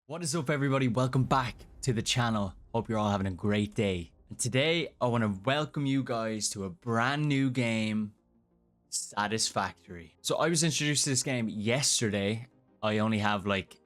What is up, everybody? Welcome back to the channel. Hope you're all having a great day. And today I want to welcome you guys to a brand new game, Satisfactory. So I was introduced to this game yesterday. I only have like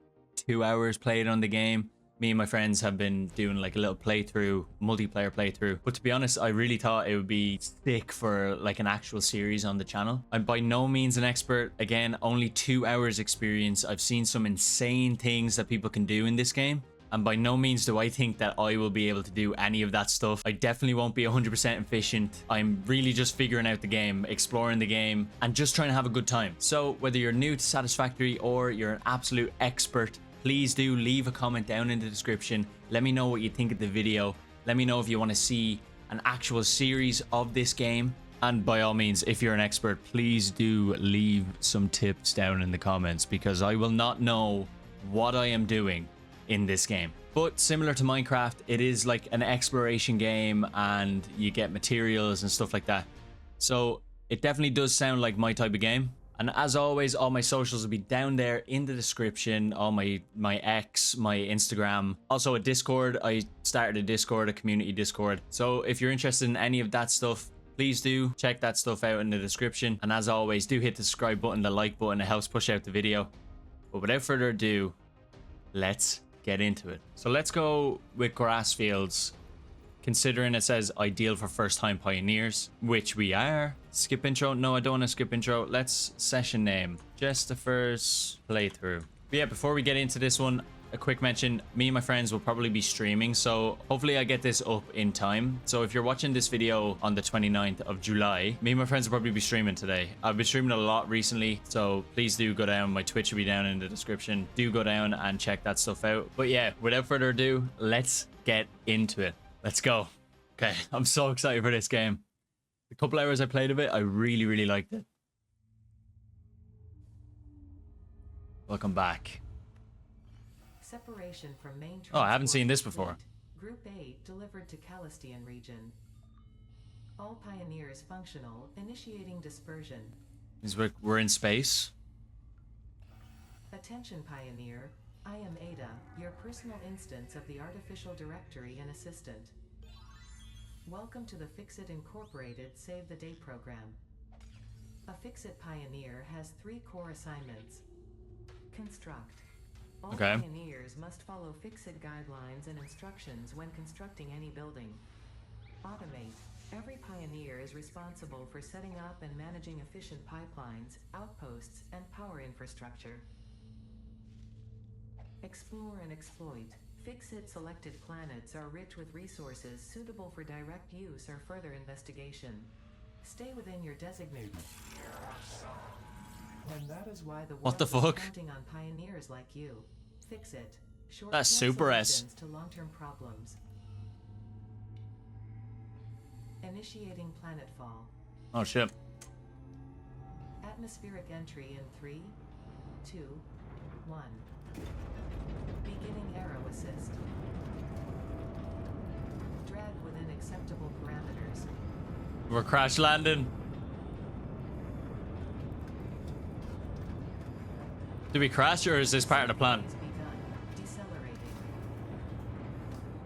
2 hours played on the game. Me and my friends have been doing like a little playthrough, multiplayer playthrough. But to be honest, I really thought it would be sick for like an actual series on the channel. I'm by no means an expert. Again, only 2 hours experience. I've seen some insane things that people can do in this game. And by no means do I think that I will be able to do any of that stuff. I definitely won't be 100% efficient. I'm really just figuring out the game, exploring the game, and just trying to have a good time. So whether you're new to Satisfactory or you're an absolute expert, please do leave a comment down in the description. Let me know what you think of the video. Let me know if you want to see an actual series of this game. And by all means, if you're an expert, please do leave some tips down in the comments, because I will not know what I am doing in this game. But similar to Minecraft, it is like an exploration game and you get materials and stuff like that. So it definitely does sound like my type of game. And as always, all my socials will be down there in the description. All my X, my Instagram, also a Discord. I started a Discord, a community Discord. So if you're interested in any of that stuff, please do check that stuff out in the description. And as always, do hit the subscribe button, the like button. It helps push out the video. But without further ado, let's get into it. So let's go with grass fields, considering it says ideal for first-time pioneers, which we are. Skip intro. No, I don't want to skip intro. Let's session name just the first playthrough. But yeah, before we get into this one, a quick mention: me and my friends will probably be streaming, so hopefully I get this up in time. So if you're watching this video on the 29th of July, me and my friends will probably be streaming today. I've been streaming a lot recently, so please do go down. My Twitch will be down in the description. Do go down and check that stuff out. But yeah, without further ado, let's get into it. Let's go. Okay, I'm so excited for this game. The couple hours I played of it, I really liked it. Welcome back. Separation from main. Oh, I haven't seen this before. Group A delivered to Calistian region. All pioneers functional, initiating dispersion. We're in space. Attention pioneer, I am Ada, your personal instance of the artificial directory and assistant. Welcome to the Fixit Incorporated Save the Day program. A Fixit pioneer has 3 core assignments. Construct. All pioneers must follow Fixit guidelines and instructions when constructing any building. Automate. Every pioneer is responsible for setting up and managing efficient pipelines, outposts, and power infrastructure. Explore and exploit. Fixit selected planets are rich with resources suitable for direct use or further investigation. Stay within your designated. And that is why the What the world fuck? is counting on pioneers like you. Fixit. That's super S. Solutions to long-term problems. Initiating planetfall. Oh shit. Atmospheric entry in 3, 2, 1. Beginning arrow assist. Drag within acceptable parameters. We're crash landing. Do we crash, or is this part of the plan? Begun. Decelerating.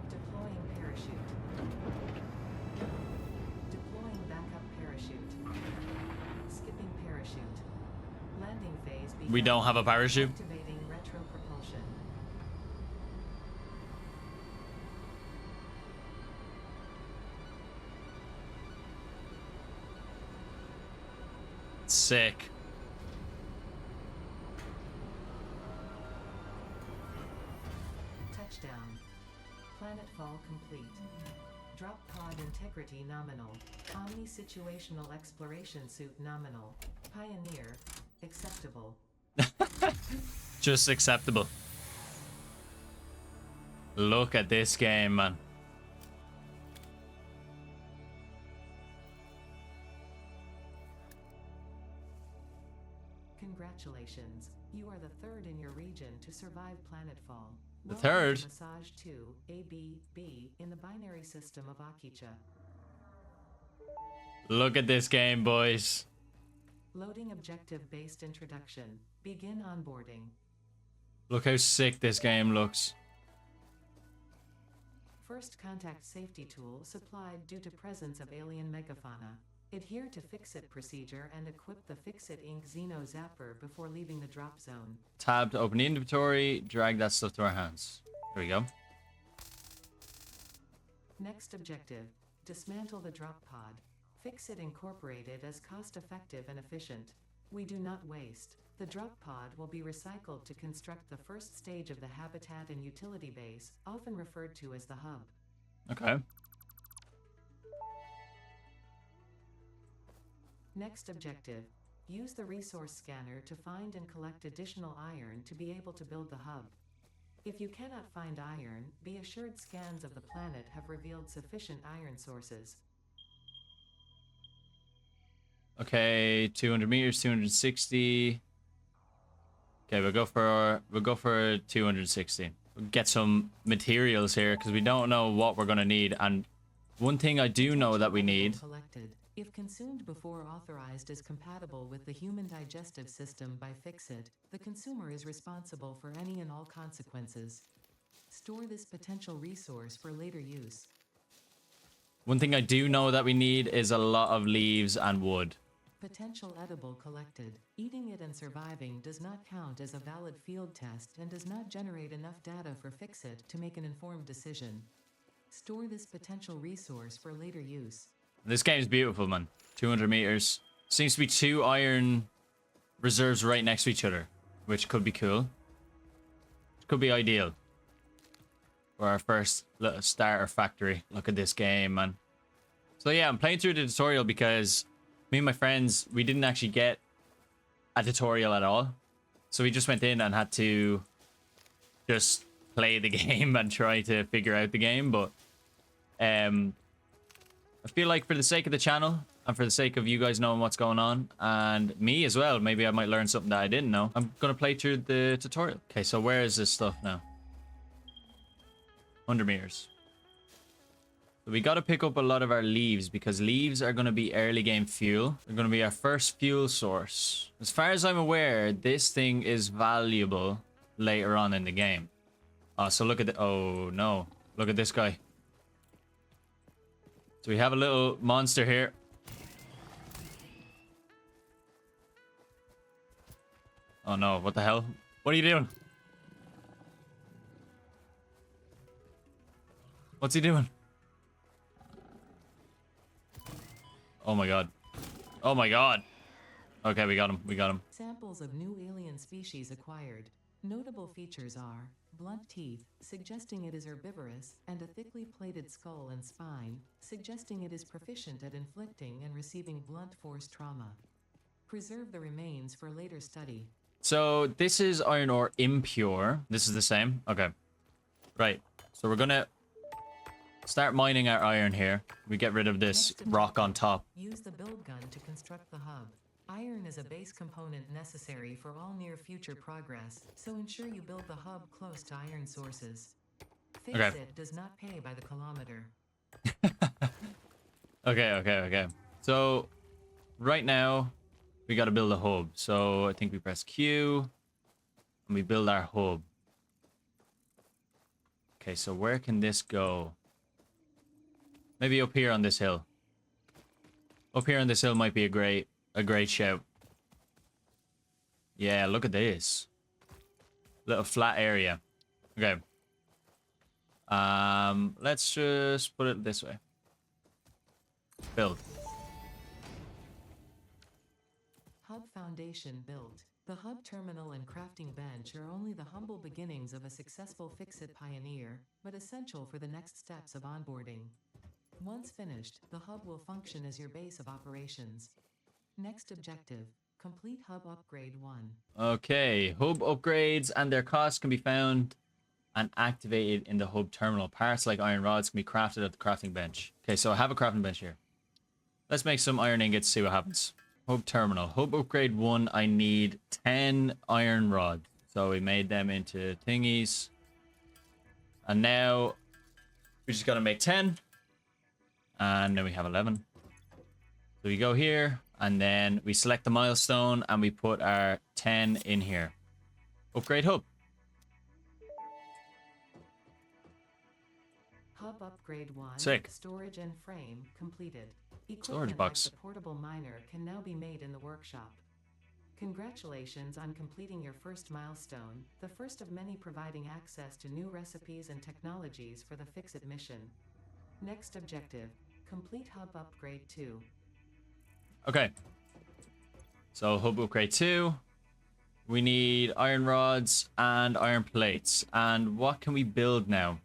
Deploying parachute. Deploying backup parachute. Skipping parachute. Landing phase begun. We don't have a parachute. Activating retro propulsion. Sick. Touchdown. Planetfall complete. Drop pod integrity nominal. Omni situational exploration suit nominal. Pioneer. Acceptable. Just acceptable. Look at this game, man. Congratulations. You are the 3rd in your region to survive planetfall. The Welcome 3rd? to Massage 2, AB, in the binary system of Akicha. Look at this game, boys. Loading objective-based introduction. Begin onboarding. Look how sick this game looks. First contact safety tool supplied due to presence of alien megafauna. Adhere to Fix-It procedure and equip the Fix-It Inc. Xeno Zapper before leaving the drop zone. Tab to open the inventory. Drag that stuff to our hands. There we go. Next objective, dismantle the drop pod. Fix-It Incorporated as cost-effective and efficient. We do not waste. The drop pod will be recycled to construct the first stage of the habitat and utility base, often referred to as the hub. Okay. Next objective, use the resource scanner to find and collect additional iron to be able to build the hub. If you cannot find iron, be assured scans of the planet have revealed sufficient iron sources. Okay, 200 meters, 260. Okay, we'll go for 260. We'll get some materials here because we don't know what we're gonna need. And one thing I do know that we need. Collected. If consumed before authorized is compatible with the human digestive system by Fix-It, the consumer is responsible for any and all consequences. Store this potential resource for later use. One thing I do know that we need is a lot of leaves and wood. Potential edible collected. Eating it and surviving does not count as a valid field test and does not generate enough data for Fix-It to make an informed decision. Store this potential resource for later use. This game's beautiful, man. 200 meters. Seems to be 2 iron reserves right next to each other, which could be cool. Could be ideal for our first little starter factory. Look at this game, man. So yeah, I'm playing through the tutorial because me and my friends, we didn't actually get a tutorial at all. So we just went in and had to just play the game and try to figure out the game. But I feel like for the sake of the channel and for the sake of you guys knowing what's going on and me as well, maybe I might learn something that I didn't know. I'm going to play through the tutorial. Okay, so where is this stuff now? 100 meters. So we got to pick up a lot of our leaves because leaves are going to be early game fuel. They're going to be our first fuel source. As far as I'm aware, this thing is valuable later on in the game. Oh, so look at the... Oh, no. Look at this guy. So we have a little monster here. Oh no, what the hell? What are you doing? What's he doing? Oh my god. Oh my god. Okay, we got him. We got him. Samples of new alien species acquired. Notable features are blunt teeth, suggesting it is herbivorous, and a thickly plated skull and spine, suggesting it is proficient at inflicting and receiving blunt force trauma. Preserve the remains for later study. So this is iron ore impure. This is the same? Okay. Right. So we're gonna start mining our iron here. We get rid of this rock on top. Use the build gun to construct the hub. Iron is a base component necessary for all near future progress, so ensure you build the hub close to iron sources. Fix-It does not pay by the kilometer. Okay. So right now we got to build a hub. So I think we press Q and we build our hub. Okay, so where can this go? Maybe up here on this hill. Up here on this hill might be a great shout. Yeah, look at this. Little flat area. Okay. Let's just put it this way. Build. Hub foundation built. The hub terminal and crafting bench are only the humble beginnings of a successful Fix-It pioneer, but essential for the next steps of onboarding. Once finished, the hub will function as your base of operations. Next objective, complete hub upgrade 1. Okay, hub upgrades and their costs can be found and activated in the hub terminal. Parts like iron rods can be crafted at the crafting bench. Okay, so I have a crafting bench here. Let's make some iron ingots, see what happens. Hub terminal. Hub upgrade 1, I need 10 iron rods. So we made them into thingies. And now we just got to make 10. And then we have 11. So we go here. And then we select the milestone and we put our 10 in here. Upgrade hub. Hub Upgrade 1. Sick. Storage and frame completed. Storage Equipment box. like the portable miner can now be made in the workshop. Congratulations on completing your first milestone, the first of many providing access to new recipes and technologies for the Fix-It mission. Next objective, complete Hub Upgrade 2. Okay. So Hub Upgrade 2. We need iron rods and iron plates. And what can we build now?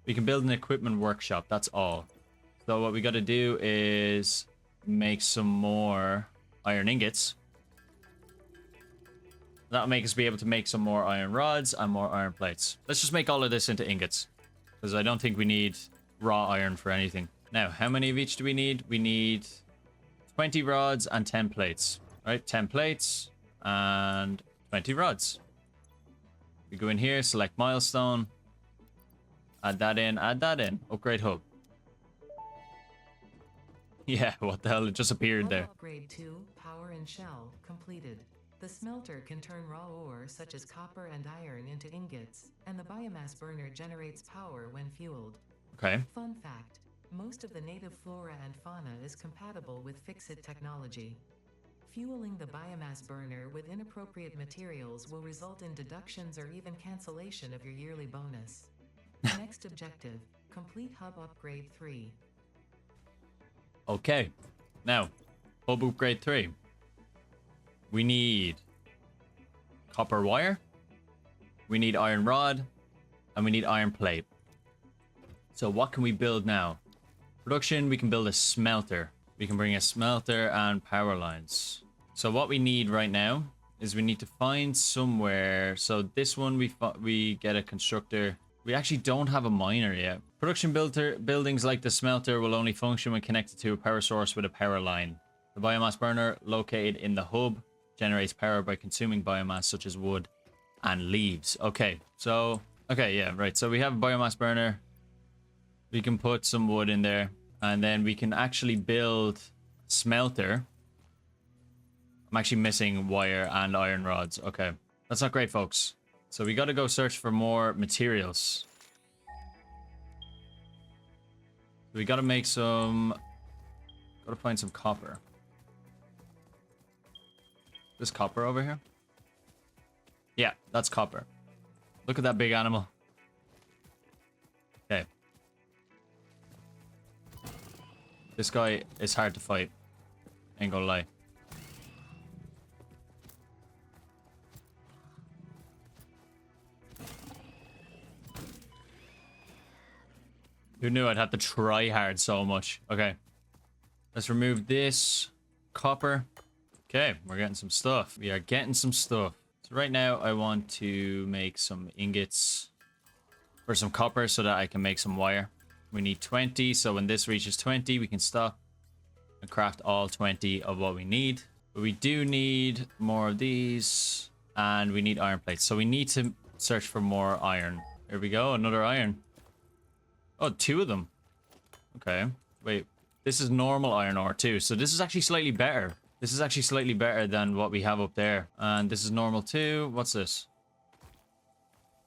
We can build an equipment workshop. That's all. So what we got to do is make some more iron ingots. That'll make us be able to make some more iron rods and more iron plates. Let's just make all of this into ingots, because I don't think we need raw iron for anything. Now, how many of each do we need? We need 20 rods and 10 plates. Right, 10 plates and 20 rods. We go in here, select milestone. Add that in, Upgrade hub. Yeah, what the hell? It just appeared there. Upgrade 2, power and shell, completed. The smelter can turn raw ore such as copper and iron into ingots, and the biomass burner generates power when fueled. Okay. Fun fact, most of the native flora and fauna is compatible with Fix-It technology. Fueling the biomass burner with inappropriate materials will result in deductions or even cancellation of your yearly bonus. Next objective, complete Hub Upgrade 3. Okay. Now, Hub Upgrade 3. We need copper wire, we need iron rod, and we need iron plate. So what can we build now? Production, we can build a smelter. We can bring a smelter and power lines. So what we need right now is we need to find somewhere. So this one we get a constructor. We actually don't have a miner yet. Production buildings like the smelter will only function when connected to a power source with a power line. The biomass burner located in the hub generates power by consuming biomass such as wood and leaves. Okay, so, okay, yeah, right. So we have a biomass burner. We can put some wood in there, and then we can actually build smelter. I'm actually missing wire and iron rods. Okay, that's not great, folks. So we got to go search for more materials. We got to make some, got to find some copper. This copper over here? Yeah, that's copper. Look at that big animal. Okay. This guy is hard to fight. Ain't gonna lie. Who knew I'd have to try hard so much? Okay. Let's remove this copper. Okay, we're getting some stuff. We are getting some stuff. So right now, I want to make some ingots for some copper so that I can make some wire. We need 20, so when this reaches 20, we can stop and craft all 20 of what we need. But we do need more of these, and we need iron plates. So we need to search for more iron. Here we go, another iron. Oh, 2 of them. Okay, wait. This is normal iron ore too, so this is actually slightly better. This is actually slightly better than what we have up there. And this is normal too. What's this?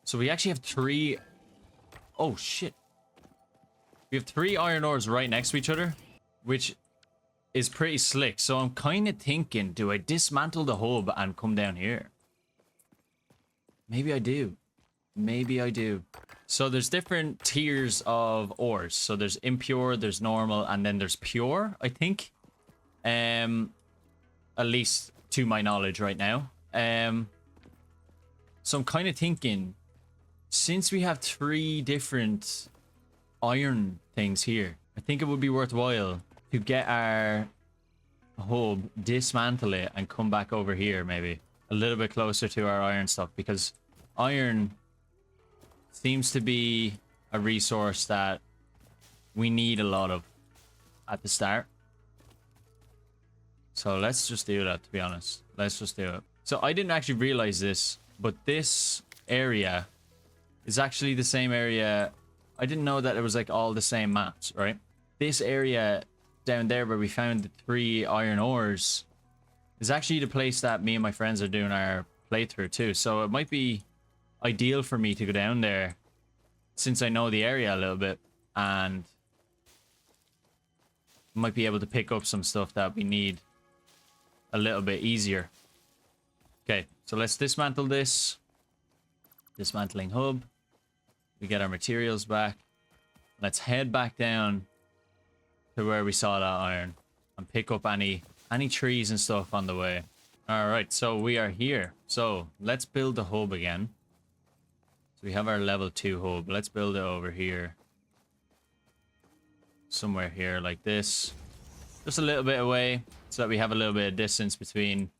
So we actually have 3... Oh, shit. We have 3 iron ores right next to each other, which is pretty slick. So I'm kind of thinking, do I dismantle the hub and come down here? Maybe I do. Maybe I do. So there's different tiers of ores. So there's impure, there's normal, and then there's pure, I think. At least to my knowledge right now. So I'm kind of thinking, since we have 3 different iron things here, I think it would be worthwhile to get our hub, dismantle it, and come back over here maybe a little bit closer to our iron stuff, because iron seems to be a resource that we need a lot of at the start. So let's just do that, to be honest. Let's just do it. So I didn't actually realize this, but this area is actually the same area. I didn't know that it was like all the same maps, right? This area down there where we found the 3 iron ores is actually the place that me and my friends are doing our playthrough too. So it might be ideal for me to go down there, since I know the area a little bit, and might be able to pick up some stuff that we need a little bit easier. Okay, so let's dismantle this. Dismantling hub. We get our materials back. Let's head back down to where we saw that iron and pick up any trees and stuff on the way. All right, so we are here. So let's build the hub again. So we have our level 2 hub. Let's build it over here. Somewhere here like this. Just a little bit away so that we have a little bit of distance between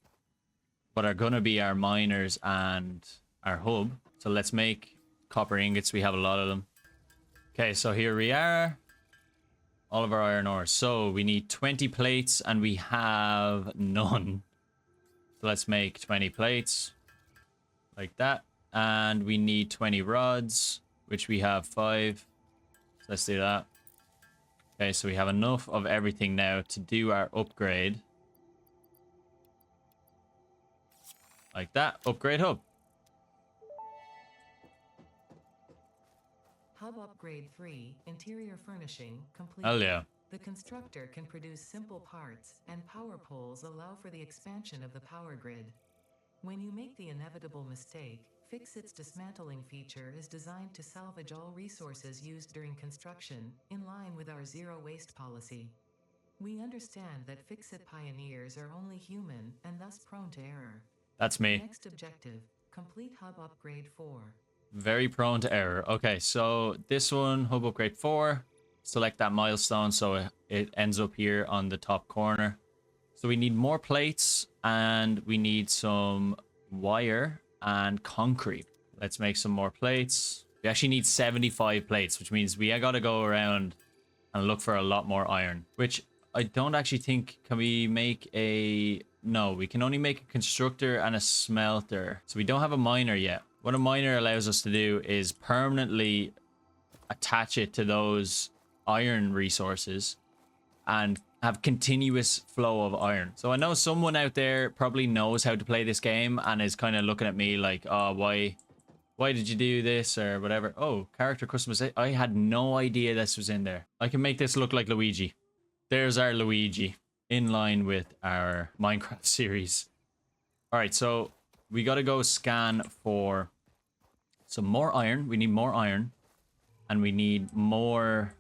what are going to be our miners and our hub. So let's make copper ingots. We have a lot of them. Okay, so here we are. All of our iron ore. So we need 20 plates and we have none. So let's make 20 plates. Like that. And we need 20 rods, which we have 5. So let's do that. Okay, so we have enough of everything now to do our upgrade. Like that. Upgrade hub. Hub Upgrade 3, Interior Furnishing, complete. Hell yeah. The constructor can produce simple parts, and power poles allow for the expansion of the power grid. When you make the inevitable mistake, Fixit's dismantling feature is designed to salvage all resources used during construction, in line with our zero-waste policy. We understand that Fixit pioneers are only human, and thus prone to error. That's me. Next objective, complete Hub Upgrade 4. Very prone to error. Okay, so this one, hub upgrade 4. Select that milestone so it ends up here on the top corner. So we need more plates and we need some wire and concrete. Let's make some more plates. We actually need 75 plates, which means we gotta go around and look for a lot more iron, which I don't actually think, can we make a... No, we can only make a constructor and a smelter. So we don't have a miner yet. What a miner allows us to do is permanently attach it to those iron resources and have continuous flow of iron. So I know someone out there probably knows how to play this game and is kind of looking at me like, oh, why did you do this or whatever? Oh, character customization. I had no idea this was in there. I can make this look like Luigi. There's our Luigi in line with our Minecraft series. All right, so we got to go scan for some more iron. We need more iron. And we need more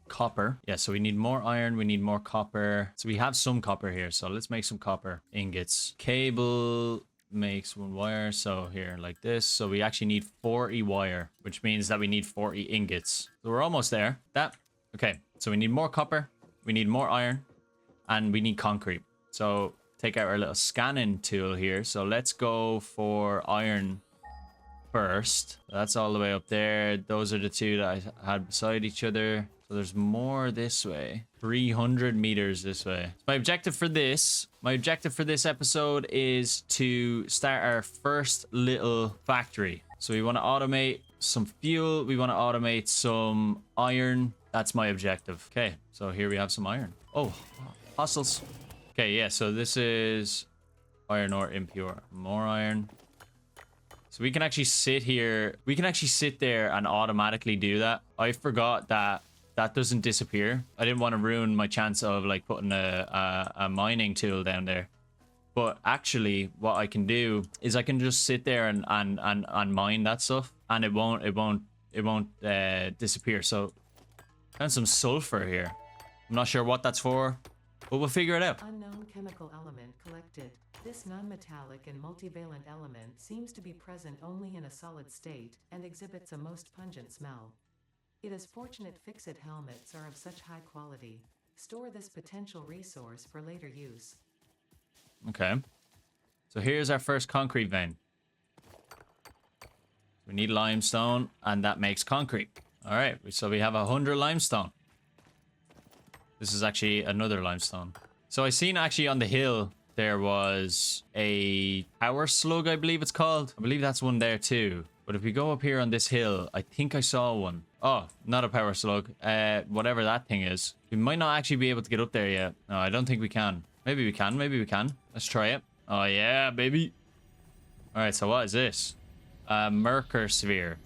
copper. Yeah, so we need more iron. We need more copper. So we have some copper here. So let's make some copper ingots. Cable makes 1 wire. So here, like this. So we actually need 40 wire, which means that we need 40 ingots. So we're almost there. Okay, so we need more copper. We need more iron. And we need concrete. So take out our little scanning tool here. So let's go for iron first. That's all the way up there. Those are the two that I had beside each other. So there's more this way. 300 meters this way. My objective for this episode is to start our first little factory. So we want to automate some fuel. We want to automate some iron. That's my objective. Okay, so here we have some iron. Oh, hostiles. Okay, yeah, so this is iron ore impure. More iron. So we can actually sit here. We can actually sit there and automatically do that. I forgot that that doesn't disappear. I didn't want to ruin my chance of like putting a mining tool down there. But actually what I can do is I can just sit there and mine that stuff and it won't disappear. So found some sulfur here. I'm not sure what that's for, but we'll figure it out. Unknown chemical element collected. This non-metallic and multivalent element seems to be present only in a solid state and exhibits a most pungent smell. It is fortunate Fixit helmets are of such high quality. Store this potential resource for later use. Okay. So here's our first concrete vein. We need limestone and that makes concrete. All right, so we have 100 limestone. This is actually another limestone. So I seen actually on the hill there was a power slug, I believe it's called. I believe that's one there too. But if we go up here on this hill, I think I saw one. Oh, not a power slug. Whatever that thing is. We might not actually be able to get up there yet. No, I don't think we can. Maybe we can. Maybe we can. Let's try it. Oh, yeah, baby. All right, so what is this? A Merker sphere.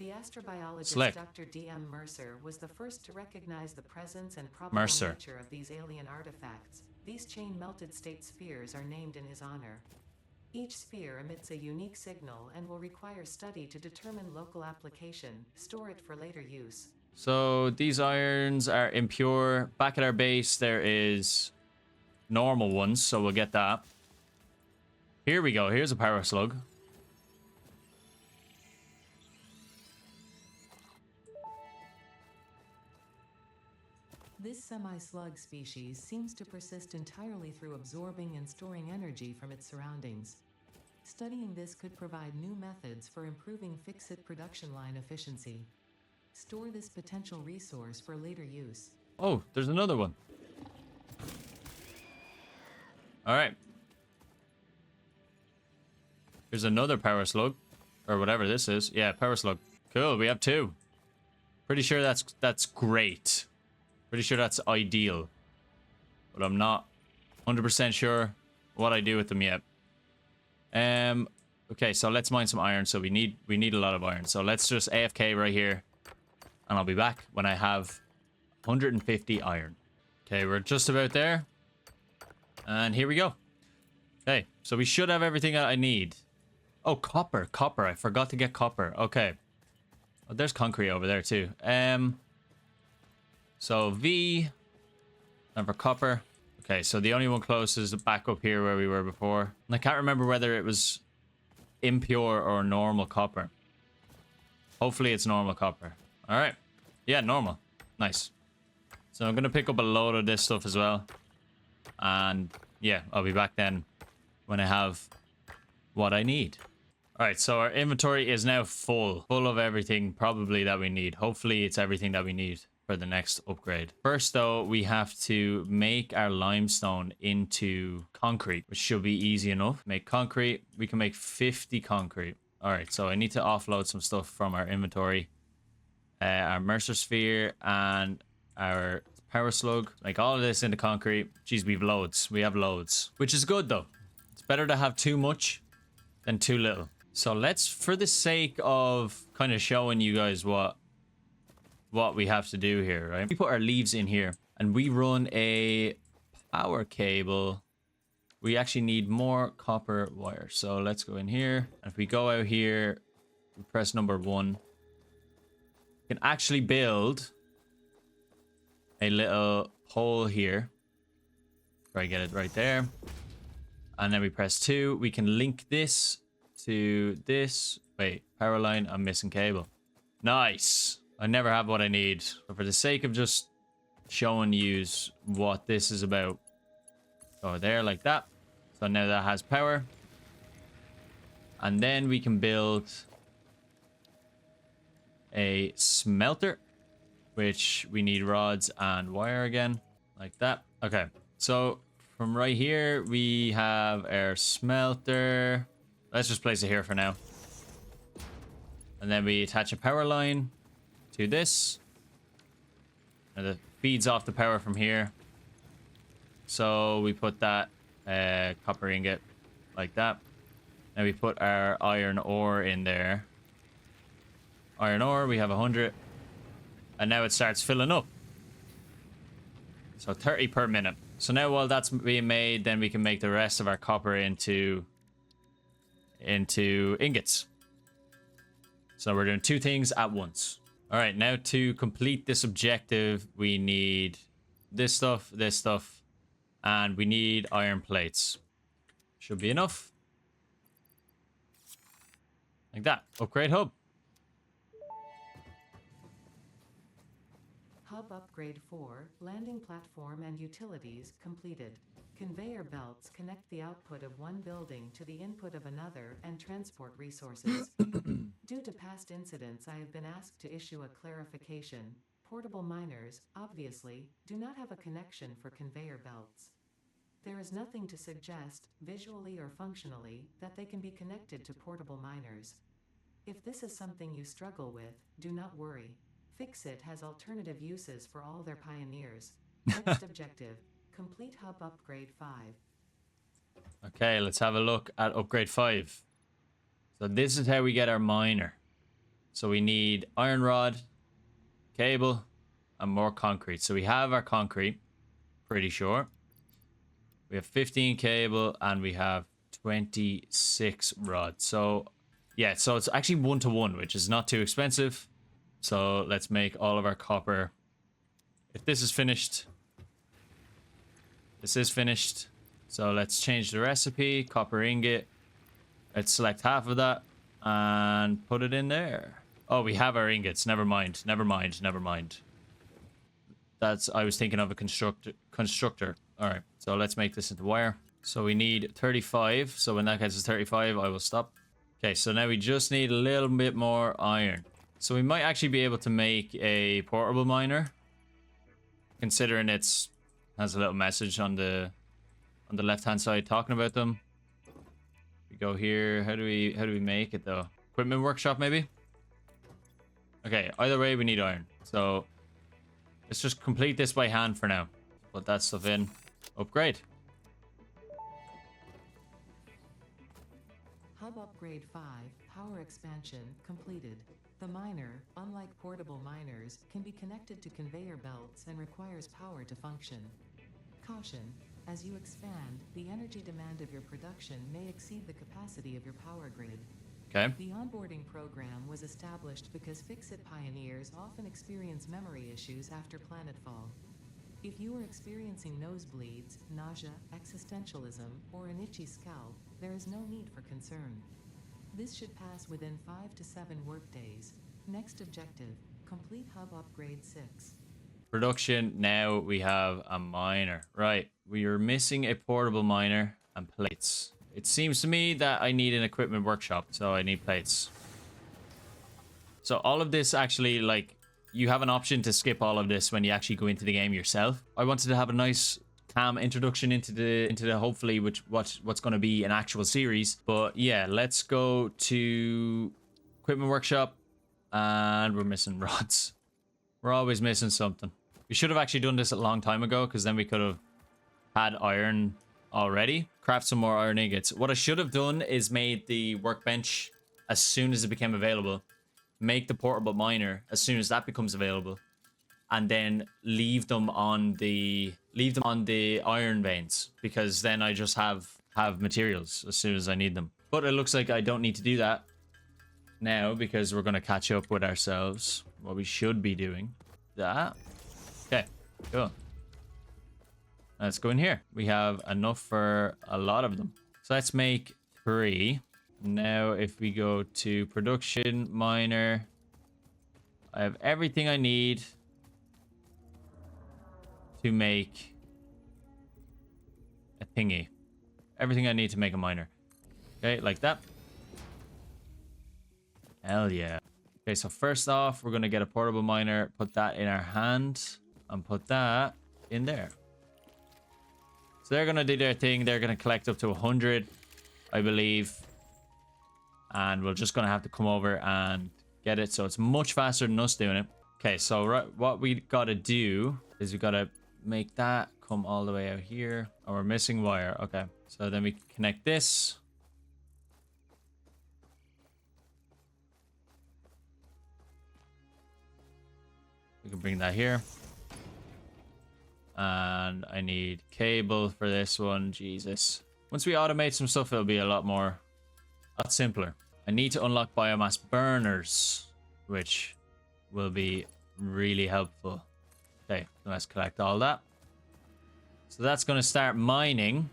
The astrobiologist Slick. Dr. D.M. Mercer was the first to recognize the presence and probable Mercer. nature of these alien artifacts. These chain-melted state spheres are named in his honor. Each sphere emits a unique signal and will require study to determine local application. Store it for later use. So these irons are impure. Back at our base, there is normal ones, so we'll get that. Here we go. Here's a power slug. This semi-slug species seems to persist entirely through absorbing and storing energy from its surroundings. Studying this could provide new methods for improving fix-it production line efficiency. Store this potential resource for later use. Oh, there's another one. All right. Here's another power slug, or whatever this is. Yeah, power slug. Cool. We have two. Pretty sure that's great. Pretty sure that's ideal, but I'm not 100% sure what I do with them yet. Okay, so let's mine some iron. So we need a lot of iron. So let's just AFK right here, and I'll be back when I have 150 iron. Okay, we're just about there, and here we go. Okay, so we should have everything that I need. Oh, copper. I forgot to get copper. Okay, oh, there's concrete over there too. So V, and for copper. Okay, so the only one close is back up here where we were before. And I can't remember whether it was impure or normal copper. Hopefully it's normal copper. All right. Yeah, normal. Nice. So I'm going to pick up a load of this stuff as well. And yeah, I'll be back then when I have what I need. All right, so our inventory is now full of everything probably that we need. Hopefully it's everything that we need for the next upgrade. First though, we have to make our limestone into concrete, which should be easy enough. Make concrete. We can make 50 concrete. All right, so I need to offload some stuff from our inventory. Our Mercer sphere and our power slug. Make all of this into concrete. Jeez, we have loads. We have loads, which is good though. It's better to have too much than too little. So let's, for the sake of kind of showing you guys what we have to do here, right? We put our leaves in here and we run a power cable. We actually need more copper wire. So let's go in here. And if we go out here, we press number 1. We can actually build a little pole here. Try to get it right there. And then we press 2. We can link this to this. Wait, power line. I'm missing cable. Nice. I never have what I need. But for the sake of just showing you what this is about, go there like that. So now that has power. And then we can build a smelter, which we need rods and wire again, like that. Okay, so from right here, we have our smelter. Let's just place it here for now. And then we attach a power line to this. And it feeds off the power from here. So we put that copper ingot like that. And we put our iron ore in there. Iron ore, we have 100. And now it starts filling up. So 30 per minute. So now while that's being made, then we can make the rest of our copper into ingots. So we're doing 2 things at once. All right, now to complete this objective, we need this stuff, and we need iron plates. Should be enough. Like that. Upgrade hub. Hub Upgrade 4, landing platform and utilities completed. Conveyor belts connect the output of one building to the input of another and transport resources. Due to past incidents, I have been asked to issue a clarification. Portable miners, obviously, do not have a connection for conveyor belts. There is nothing to suggest, visually or functionally, that they can be connected to portable miners. If this is something you struggle with, do not worry. Fix-It has alternative uses for all their pioneers. Next objective, complete Hub Upgrade 5. Okay, let's have a look at Upgrade 5. So this is how we get our miner. So we need iron rod, cable, and more concrete. So we have our concrete, pretty sure. We have 15 cable and we have 26 rods. So yeah, so it's actually 1-to-1, which is not too expensive. So let's make all of our copper. If this is finished, this is finished. So let's change the recipe, copper ingot. Let's select half of that and put it in there. Oh, we have our ingots. Never mind. Never mind. Never mind. I was thinking of a constructor. All right. So let's make this into wire. So we need 35. So when that gets to 35, I will stop. Okay. So now we just need a little bit more iron. So we might actually be able to make a portable miner, considering has a little message on the left-hand side talking about them. We go here. How do we make it though? Equipment workshop maybe? Okay, either way we need iron. So let's just complete this by hand for now. Put that stuff in. Upgrade. Hub Upgrade 5, Power Expansion, completed. The miner, unlike portable miners, can be connected to conveyor belts and requires power to function. Caution: as you expand, the energy demand of your production may exceed the capacity of your power grid. Okay. The onboarding program was established because Fix-It pioneers often experience memory issues after planetfall. If you are experiencing nosebleeds, nausea, existentialism, or an itchy scalp, there is no need for concern. This should pass within 5 to 7 workdays. Next objective: complete Hub Upgrade 6. Production. Now we have a miner. Right. We are missing a portable miner and plates. It seems to me that I need an equipment workshop, so I need plates. So all of this actually, like, you have an option to skip all of this when you actually go into the game yourself. I wanted to have a nice calm introduction into the hopefully what's going to be an actual series. But yeah, let's go to equipment workshop, and we're missing rods. We're always missing something. We should have actually done this a long time ago, because then we could have had iron already. Craft some more iron ingots. What I should have done is made the workbench as soon as it became available. Make the portable miner as soon as that becomes available. And then leave them on the iron veins, because then I just have materials as soon as I need them. But it looks like I don't need to do that now, because we're going to catch up with ourselves. What we should be doing. That. Okay, cool. Let's go in here. We have enough for a lot of them. So let's make 3. Now if we go to production miner, I have everything I need to make a thingy. Everything I need to make a miner. Okay, like that. Hell yeah. Okay, so first off, we're going to get a portable miner, put that in our hand, and put that in there. So they're going to do their thing. They're going to collect up to 100, I believe. And we're just going to have to come over and get it. So it's much faster than us doing it. Okay, so what we got to do is we got to make that come all the way out here. Oh, we're missing wire. Okay, so then we connect this. We can bring that here. And I need cable for this one. Jesus. Once we automate some stuff, it'll be a lot simpler. I need to unlock biomass burners, which will be really helpful. Okay, so let's collect all that. So that's going to start mining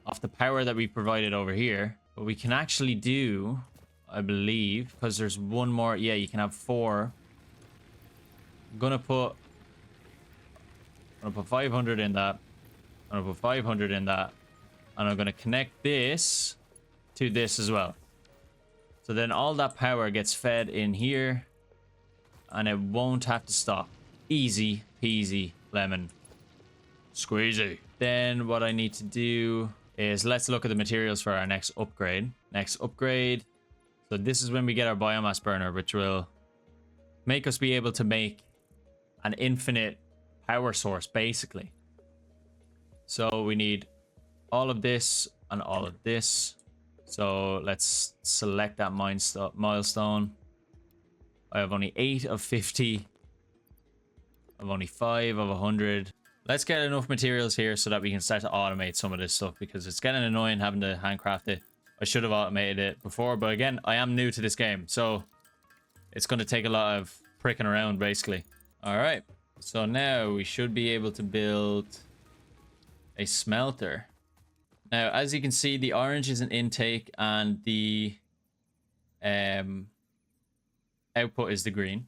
off the power that we provided over here. But we can actually do, I believe, because there's one more. Yeah, you can have 4. I'm gonna put 500 in that. I'm gonna put 500 in that, and I'm gonna connect this to this as well. So then all that power gets fed in here, and it won't have to stop. Easy peasy lemon squeezy. Then what I need to do is let's look at the materials for our next upgrade. So this is when we get our biomass burner, which will make us be able to make an infinite power source, basically. So we need all of this and all of this. So let's select that milestone. I have only 8 of 50. I have only 5 of 100. Let's get enough materials here so that we can start to automate some of this stuff, because it's getting annoying having to handcraft it. I should have automated it before, but again, I am new to this game, so it's going to take a lot of pricking around, basically. All right, so now we should be able to build a smelter. Now, as you can see, the orange is an intake and the output is the green.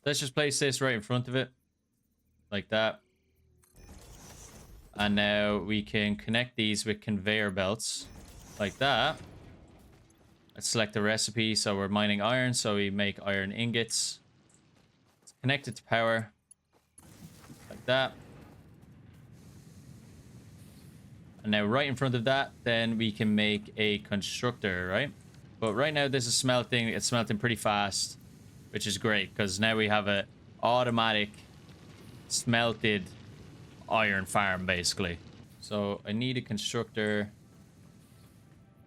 Let's just place this right in front of it, like that. And now we can connect these with conveyor belts, like that. Let's select the recipe. So we're mining iron, so we make iron ingots. Let's connect it to power, like that. And now right in front of that, then we can make a constructor, right? But right now this is smelting. It's smelting pretty fast, which is great, because now we have a automatic smelted iron farm, basically. So I need a constructor.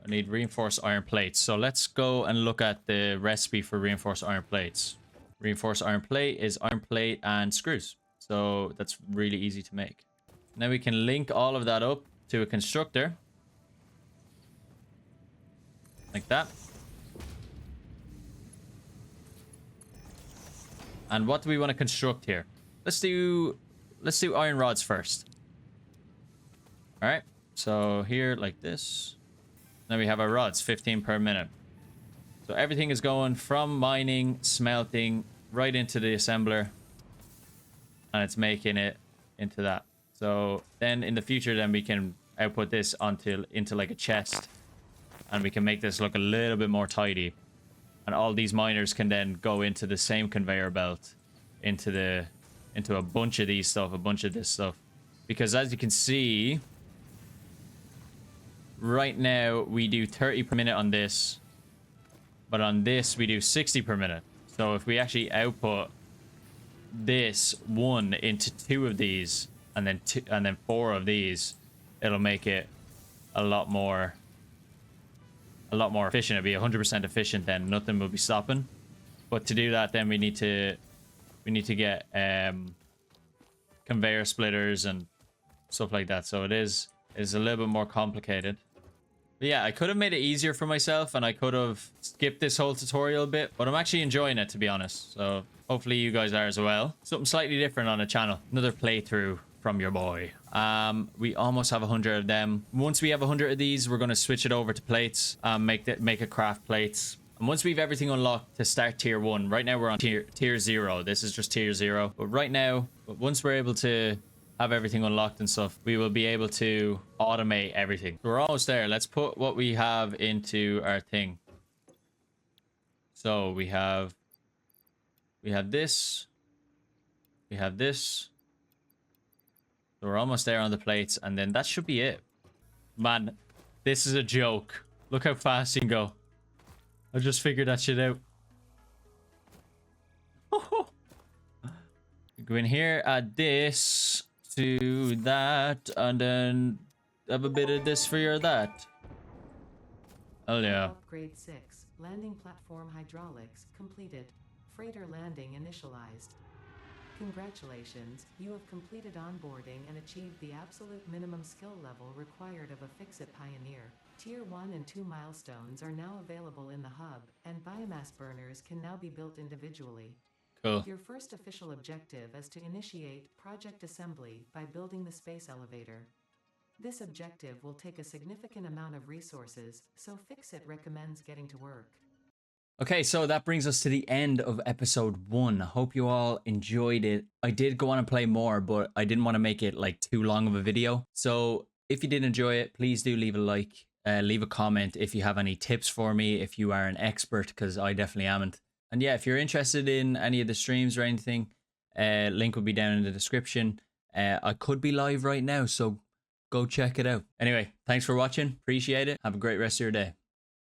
I need reinforced iron plates. So let's go and look at the recipe for reinforced iron plates. Reinforced iron plate is iron plate and screws. So that's really easy to make. Now we can link all of that up to a constructor, like that. And what do we want to construct here? Let's do iron rods first. All right, so here, like this. Now we have our rods, 15 per minute. So everything is going from mining, smelting, right into the assembler, and it's making it into that. So then in the future, then we can output this into like a chest, and we can make this look a little bit more tidy. And all these miners can then go into the same conveyor belt, into a bunch of these stuff, a bunch of this stuff. Because as you can see, right now we do 30 per minute on this, but on this we do 60 per minute. So if we actually output this one into 2 of these, and then 4 of these, it'll make it a lot more efficient. It'll be 100% efficient, then nothing will be stopping. But to do that, then we need to get conveyor splitters and stuff like that. So it is a little bit more complicated. But yeah, I could have made it easier for myself, and I could have skipped this whole tutorial bit, but I'm actually enjoying it, to be honest. So hopefully you guys are as well. Something slightly different on the channel. Another playthrough from your boy. We almost have 100 of them. Once we have 100 of these, we're going to switch it over to plates, make a craft plates. And once we have everything unlocked to start tier 1, right now we're on tier 0. This is just tier 0. But right now, once we're able to have everything unlocked and stuff, we will be able to automate everything. So we're almost there. Let's put what we have into our thing. So we have this. We have this. So we're almost there on the plates, and then that should be it. Man, this is a joke. Look how fast you can go. I just figured that shit out. Go in here, add this to that, and then have a bit of this for your that. Oh yeah. Upgrade 6. Landing platform hydraulics completed. Freighter landing initialized. Congratulations, you have completed onboarding and achieved the absolute minimum skill level required of a Fix-It Pioneer. Tier 1 and 2 milestones are now available in the hub, and biomass burners can now be built individually. Cool. Your first official objective is to initiate project assembly by building the space elevator. This objective will take a significant amount of resources, so Fix-It recommends getting to work. Okay, so that brings us to the end of episode 1. I hope you all enjoyed it. I did go on and play more, but I didn't want to make it like too long of a video. So if you did enjoy it, please do leave a like, leave a comment if you have any tips for me, if you are an expert, because I definitely amn't. And yeah, if you're interested in any of the streams or anything, link will be down in the description. I could be live right now, so go check it out. Anyway, thanks for watching. Appreciate it. Have a great rest of your day.